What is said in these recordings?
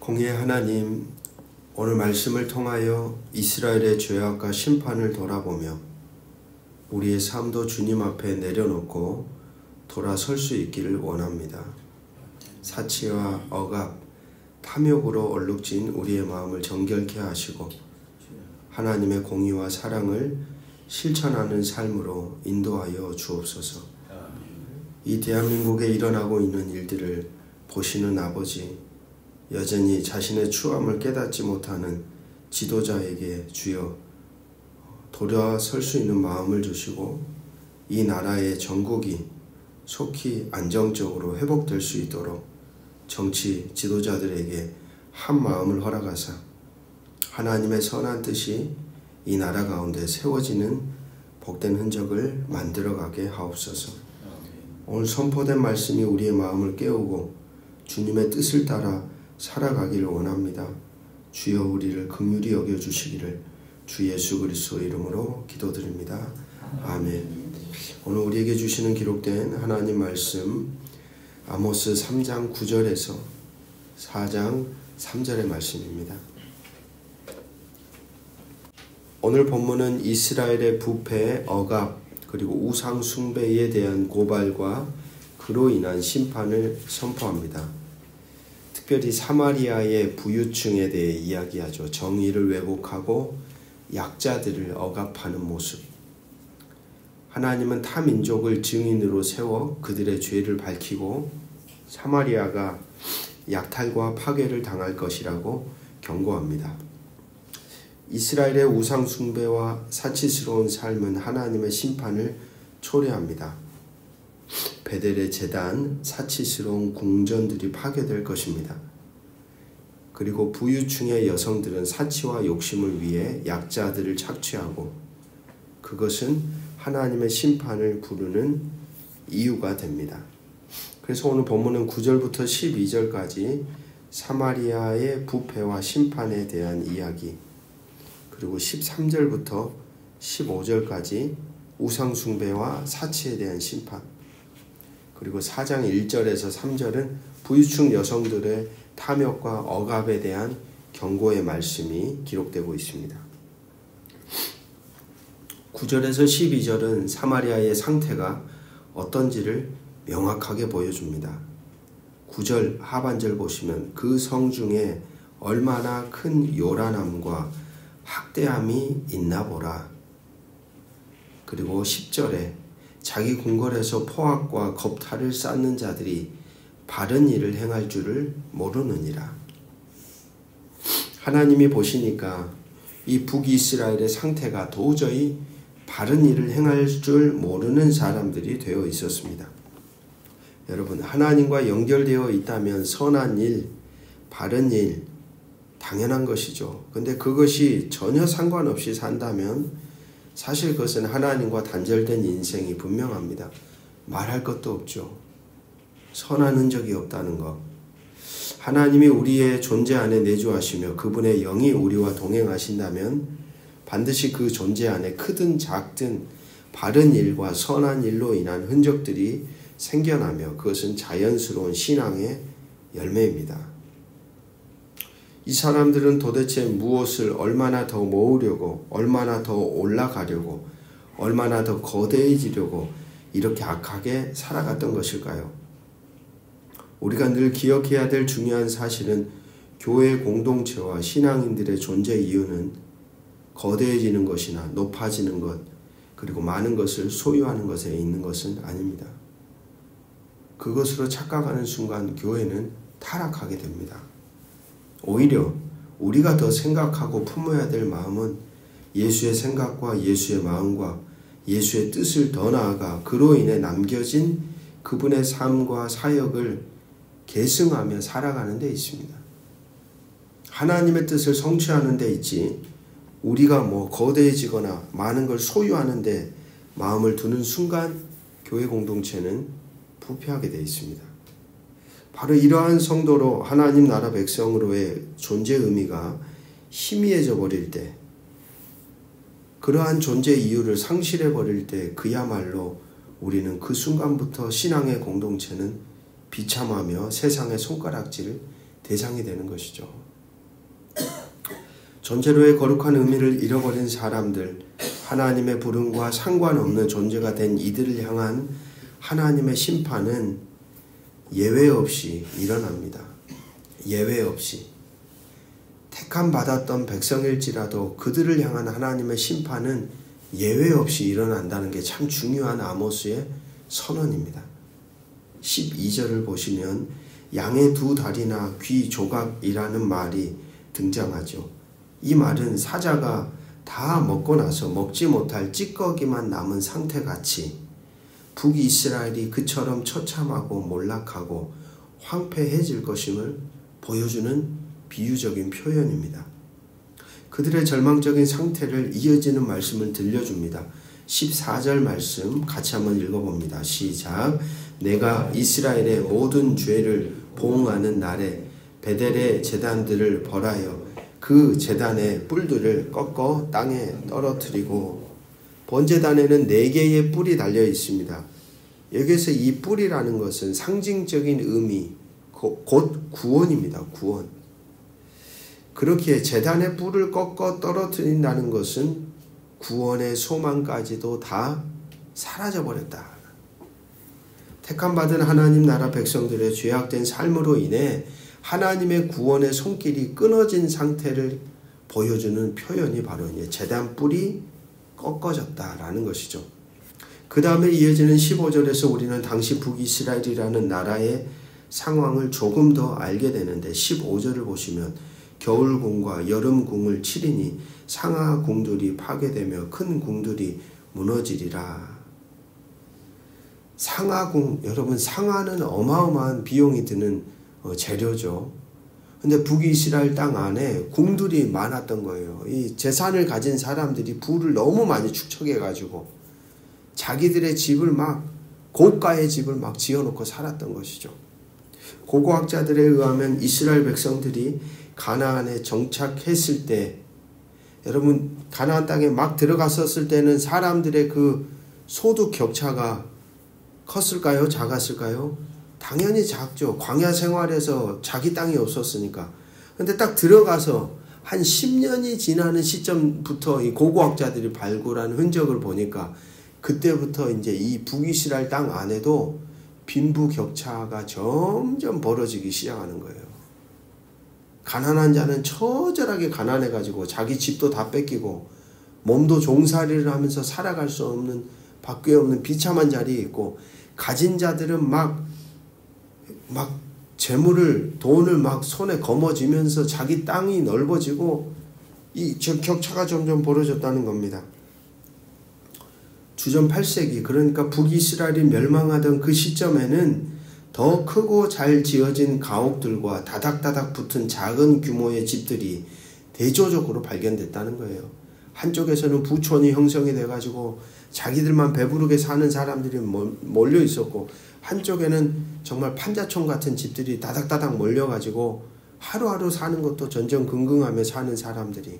공의 하나님, 오늘 말씀을 통하여 이스라엘의 죄악과 심판을 돌아보며 우리의 삶도 주님 앞에 내려놓고 돌아설 수 있기를 원합니다. 사치와 억압, 탐욕으로 얼룩진 우리의 마음을 정결케 하시고 하나님의 공의와 사랑을 실천하는 삶으로 인도하여 주옵소서. 이 대한민국에 일어나고 있는 일들을 보시는 아버지, 여전히 자신의 추함을 깨닫지 못하는 지도자에게 주여 돌아설 수 있는 마음을 주시고 이 나라의 전국이 속히 안정적으로 회복될 수 있도록 정치 지도자들에게 한 마음을 허락하사 하나님의 선한 뜻이 이 나라 가운데 세워지는 복된 흔적을 만들어가게 하옵소서. 오늘 선포된 말씀이 우리의 마음을 깨우고 주님의 뜻을 따라 살아가기를 원합니다. 주여 우리를 긍휼히 여겨주시기를 주 예수 그리스도의 이름으로 기도드립니다. 아멘. 오늘 우리에게 주시는 기록된 하나님 말씀 아모스 3장 9절에서 4장 3절의 말씀입니다. 오늘 본문은 이스라엘의 부패, 억압, 그리고 우상 숭배에 대한 고발과 그로 인한 심판을 선포합니다. 특별히 사마리아의 부유층에 대해 이야기하죠. 정의를 왜곡하고 약자들을 억압하는 모습. 하나님은 타 민족을 증인으로 세워 그들의 죄를 밝히고 사마리아가 약탈과 파괴를 당할 것이라고 경고합니다. 이스라엘의 우상 숭배와 사치스러운 삶은 하나님의 심판을 초래합니다. 베델의 제단, 사치스러운 궁전들이 파괴될 것입니다. 그리고 부유층의 여성들은 사치와 욕심을 위해 약자들을 착취하고 그것은 하나님의 심판을 부르는 이유가 됩니다. 그래서 오늘 본문은 9절부터 12절까지 사마리아의 부패와 심판에 대한 이야기, 그리고 13절부터 15절까지 우상 숭배와 사치에 대한 심판, 그리고 4장 1절에서 3절은 부유층 여성들의 탐욕과 억압에 대한 경고의 말씀이 기록되고 있습니다. 9절에서 12절은 사마리아의 상태가 어떤지를 명확하게 보여줍니다. 9절 하반절 보시면 그 성 중에 얼마나 큰 요란함과 학대함이 있나 보라. 그리고 10절에 자기 궁궐에서 포악과 겁탈을 쌓는 자들이 바른 일을 행할 줄을 모르느니라. 하나님이 보시니까 이 북이스라엘의 상태가 도저히 바른 일을 행할 줄 모르는 사람들이 되어 있었습니다. 여러분, 하나님과 연결되어 있다면 선한 일, 바른 일, 당연한 것이죠. 근데 그것이 전혀 상관없이 산다면 사실 그것은 하나님과 단절된 인생이 분명합니다. 말할 것도 없죠. 선한 흔적이 없다는 것. 하나님이 우리의 존재 안에 내주하시며 그분의 영이 우리와 동행하신다면 반드시 그 존재 안에 크든 작든 바른 일과 선한 일로 인한 흔적들이 생겨나며 그것은 자연스러운 신앙의 열매입니다. 이 사람들은 도대체 무엇을 얼마나 더 모으려고, 얼마나 더 올라가려고, 얼마나 더 거대해지려고 이렇게 악하게 살아갔던 것일까요? 우리가 늘 기억해야 될 중요한 사실은 교회 공동체와 신앙인들의 존재 이유는 거대해지는 것이나 높아지는 것, 그리고 많은 것을 소유하는 것에 있는 것은 아닙니다. 그것으로 착각하는 순간 교회는 타락하게 됩니다. 오히려 우리가 더 생각하고 품어야 될 마음은 예수의 생각과 예수의 마음과 예수의 뜻을 더 나아가 그로 인해 남겨진 그분의 삶과 사역을 계승하며 살아가는 데 있습니다. 하나님의 뜻을 성취하는 데 있지 우리가 거대해지거나 많은 걸 소유하는 데 마음을 두는 순간 교회 공동체는 부패하게 되 있습니다. 바로 이러한 성도로 하나님 나라 백성으로의 존재 의미가 희미해져 버릴 때, 그러한 존재 이유를 상실해 버릴 때 그야말로 우리는 그 순간부터 신앙의 공동체는 비참하며 세상의 손가락질 대상이 되는 것이죠. 전체로의 거룩한 의미를 잃어버린 사람들, 하나님의 부름과 상관없는 존재가 된 이들을 향한 하나님의 심판은 예외 없이 일어납니다. 예외 없이. 택함 받았던 백성일지라도 그들을 향한 하나님의 심판은 예외 없이 일어난다는 게 참 중요한 아모스의 선언입니다. 12절을 보시면 양의 두 다리나 귀 조각이라는 말이 등장하죠. 이 말은 사자가 다 먹고 나서 먹지 못할 찌꺼기만 남은 상태같이 북이스라엘이 그처럼 처참하고 몰락하고 황폐해질 것임을 보여주는 비유적인 표현입니다. 그들의 절망적인 상태를 이어지는 말씀을 들려줍니다. 14절 말씀 같이 한번 읽어봅니다. 시작. 내가 이스라엘의 모든 죄를 보응하는 날에 베델의 제단들을 벌하여 그 제단의 뿔들을 꺾어 땅에 떨어뜨리고, 번제단에는 4개의 뿔이 달려 있습니다. 여기서 이 뿔이라는 것은 상징적인 의미, 곧 구원입니다. 구원. 그렇게 제단의 뿔을 꺾어 떨어뜨린다는 것은 구원의 소망까지도 다 사라져버렸다. 택함받은 하나님 나라 백성들의 죄악된 삶으로 인해 하나님의 구원의 손길이 끊어진 상태를 보여주는 표현이 바로 이제 제단 뿔이 꺾어졌다라는 것이죠. 그 다음에 이어지는 15절에서 우리는 당시 북이스라엘이라는 나라의 상황을 조금 더 알게 되는데, 15절을 보시면 겨울궁과 여름궁을 치리니 상하궁들이 파괴되며 큰 궁들이 무너지리라. 상하궁, 여러분, 상하는 어마어마한 비용이 드는 재료죠. 근데 북이스라엘 땅 안에 궁들이 많았던 거예요. 이 재산을 가진 사람들이 부를 너무 많이 축적해가지고 자기들의 집을 막, 고가의 집을 막 지어놓고 살았던 것이죠. 고고학자들에 의하면 이스라엘 백성들이 가나안에 정착했을 때, 여러분, 가나안 땅에 막 들어갔었을 때는 사람들의 그 소득 격차가 컸을까요? 작았을까요? 당연히 작죠. 광야 생활에서 자기 땅이 없었으니까. 근데 딱 들어가서 한 10년이 지나는 시점부터 이 고고학자들이 발굴한 흔적을 보니까 그때부터 이제 이 북이스라엘 땅 안에도 빈부 격차가 점점 벌어지기 시작하는 거예요. 가난한 자는 처절하게 가난해가지고 자기 집도 다 뺏기고 몸도 종살이를 하면서 살아갈 수 없는, 밖에 없는 비참한 자리에 있고, 가진 자들은 막 재물을, 돈을 막 손에 거머쥐면서 자기 땅이 넓어지고 이 격차가 점점 벌어졌다는 겁니다. 주전 8세기, 그러니까 북이스라엘이 멸망하던 그 시점에는 더 크고 잘 지어진 가옥들과 다닥다닥 붙은 작은 규모의 집들이 대조적으로 발견됐다는 거예요. 한쪽에서는 부촌이 형성이 돼가지고 자기들만 배부르게 사는 사람들이 몰려 있었고, 한쪽에는 정말 판자촌 같은 집들이 다닥다닥 몰려가지고 하루하루 사는 것도 전전긍긍하며 사는 사람들이.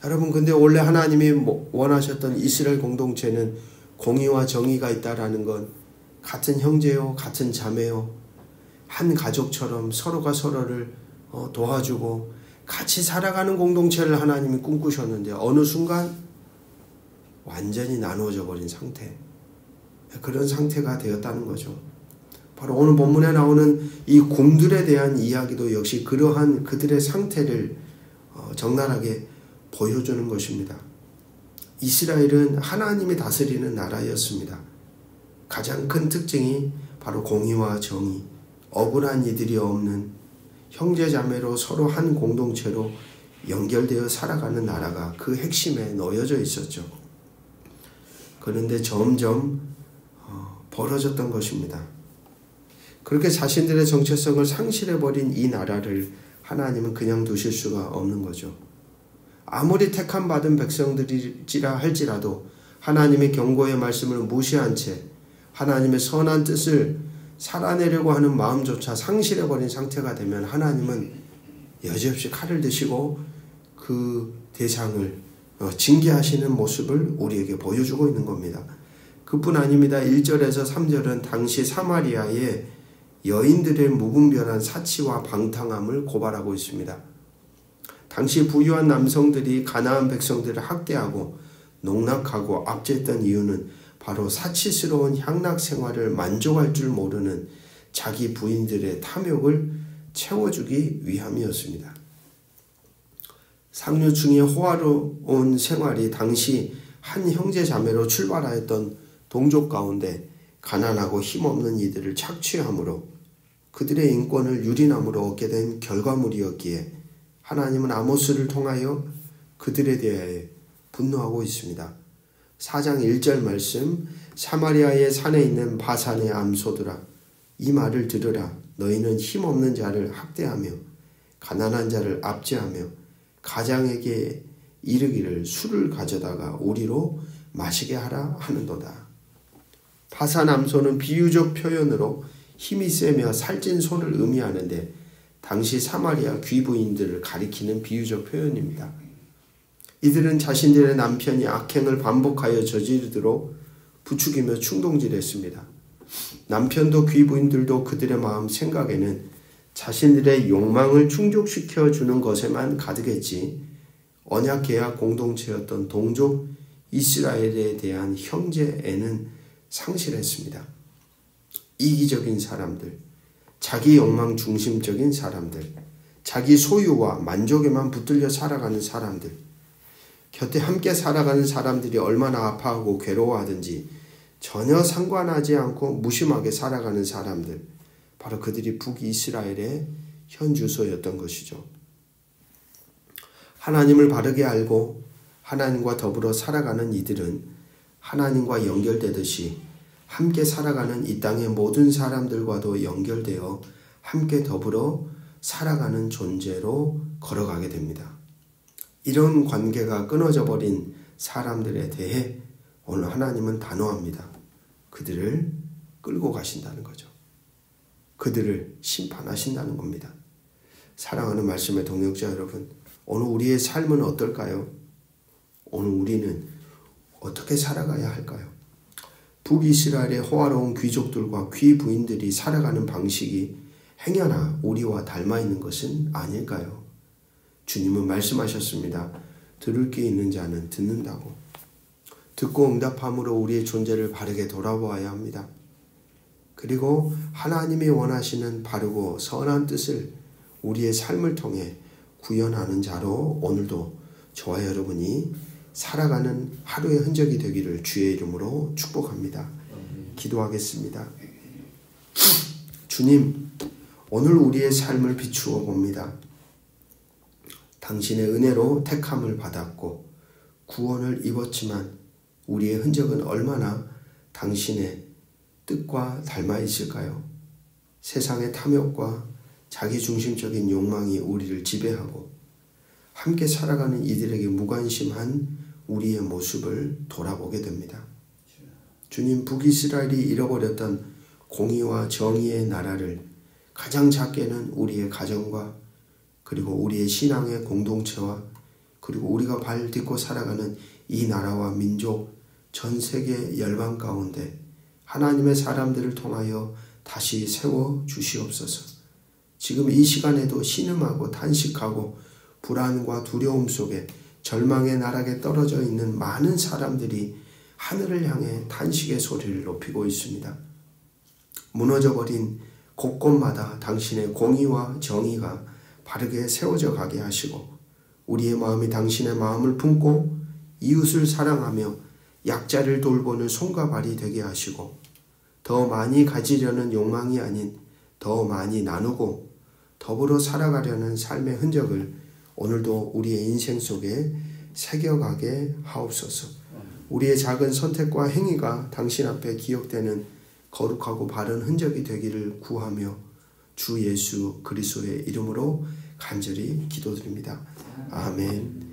여러분, 근데 원래 하나님이 원하셨던 이스라엘 공동체는 공의와 정의가 있다라는 건 같은 형제요, 같은 자매요, 한 가족처럼 서로가 서로를 도와주고 같이 살아가는 공동체를 하나님이 꿈꾸셨는데 어느 순간 완전히 나누어져 버린 상태, 그런 상태가 되었다는 거죠. 바로 오늘 본문에 나오는 이 궁들에 대한 이야기도 역시 그러한 그들의 상태를 적나라하게 보여주는 것입니다. 이스라엘은 하나님이 다스리는 나라였습니다. 가장 큰 특징이 바로 공의와 정의, 억울한 이들이 없는 형제자매로 서로 한 공동체로 연결되어 살아가는 나라가 그 핵심에 놓여져 있었죠. 그런데 점점 벌어졌던 것입니다. 그렇게 자신들의 정체성을 상실해버린 이 나라를 하나님은 그냥 두실 수가 없는 거죠. 아무리 택함받은 백성들이라 할지라도 하나님의 경고의 말씀을 무시한 채 하나님의 선한 뜻을 살아내려고 하는 마음조차 상실해버린 상태가 되면 하나님은 여지없이 칼을 드시고 그 대상을 징계하시는 모습을 우리에게 보여주고 있는 겁니다. 그뿐 아닙니다. 1절에서 3절은 당시 사마리아에 여인들의 무분별한 사치와 방탕함을 고발하고 있습니다. 당시 부유한 남성들이 가나안 백성들을 학대하고 농락하고 압제했던 이유는 바로 사치스러운 향락 생활을 만족할 줄 모르는 자기 부인들의 탐욕을 채워주기 위함이었습니다. 상류층의 호화로운 생활이 당시 한 형제 자매로 출발하였던 동족 가운데 가난하고 힘없는 이들을 착취함으로 그들의 인권을 유린함으로 얻게 된 결과물이었기에 하나님은 아모스를 통하여 그들에 대하여 분노하고 있습니다. 4장 1절 말씀, 사마리아의 산에 있는 바산의 암소들아 이 말을 들으라. 너희는 힘없는 자를 학대하며 가난한 자를 압제하며 가장에게 이르기를 술을 가져다가 우리로 마시게 하라 하는도다. 바산 암소는 비유적 표현으로 힘이 세며 살찐 소를 의미하는데 당시 사마리아 귀부인들을 가리키는 비유적 표현입니다. 이들은 자신들의 남편이 악행을 반복하여 저지르도록 부추기며 충동질했습니다. 남편도 귀부인들도 그들의 마음 생각에는 자신들의 욕망을 충족시켜 주는 것에만 가득했지 언약계약 공동체였던 동족 이스라엘에 대한 형제애는 상실했습니다. 이기적인 사람들, 자기 욕망 중심적인 사람들, 자기 소유와 만족에만 붙들려 살아가는 사람들, 곁에 함께 살아가는 사람들이 얼마나 아파하고 괴로워하든지 전혀 상관하지 않고 무심하게 살아가는 사람들, 바로 그들이 북이스라엘의 현 주소였던 것이죠. 하나님을 바르게 알고 하나님과 더불어 살아가는 이들은 하나님과 연결되듯이 함께 살아가는 이 땅의 모든 사람들과도 연결되어 함께 더불어 살아가는 존재로 걸어가게 됩니다. 이런 관계가 끊어져 버린 사람들에 대해 오늘 하나님은 단호합니다. 그들을 끌고 가신다는 거죠. 그들을 심판하신다는 겁니다. 사랑하는 말씀의 동역자 여러분, 오늘 우리의 삶은 어떨까요? 오늘 우리는 어떻게 살아가야 할까요? 북이스라엘의 호화로운 귀족들과 귀부인들이 살아가는 방식이 행여나 우리와 닮아 있는 것은 아닐까요? 주님은 말씀하셨습니다. 들을 게 있는 자는 듣는다고. 듣고 응답함으로 우리의 존재를 바르게 돌아보아야 합니다. 그리고 하나님이 원하시는 바르고 선한 뜻을 우리의 삶을 통해 구현하는 자로 오늘도 저와 여러분이 살아가는 하루의 흔적이 되기를 주의 이름으로 축복합니다. 기도하겠습니다. 주님, 오늘 우리의 삶을 비추어 봅니다. 당신의 은혜로 택함을 받았고 구원을 입었지만 우리의 흔적은 얼마나 당신의 뜻과 닮아 있을까요? 세상의 탐욕과 자기중심적인 욕망이 우리를 지배하고 함께 살아가는 이들에게 무관심한 우리의 모습을 돌아보게 됩니다. 주님, 북이스라엘이 잃어버렸던 공의와 정의의 나라를 가장 작게는 우리의 가정과 그리고 우리의 신앙의 공동체와 그리고 우리가 발 딛고 살아가는 이 나라와 민족 전 세계 열방 가운데 하나님의 사람들을 통하여 다시 세워 주시옵소서. 지금 이 시간에도 신음하고 탄식하고 불안과 두려움 속에 절망의 나락에 떨어져 있는 많은 사람들이 하늘을 향해 탄식의 소리를 높이고 있습니다. 무너져버린 곳곳마다 당신의 공의와 정의가 바르게 세워져 가게 하시고 우리의 마음이 당신의 마음을 품고 이웃을 사랑하며 약자를 돌보는 손과 발이 되게 하시고 더 많이 가지려는 욕망이 아닌 더 많이 나누고 더불어 살아가려는 삶의 흔적을 오늘도 우리의 인생 속에 새겨가게 하옵소서. 우리의 작은 선택과 행위가 당신 앞에 기억되는 거룩하고 바른 흔적이 되기를 구하며 주 예수 그리스도의 이름으로 간절히 기도드립니다. 아멘.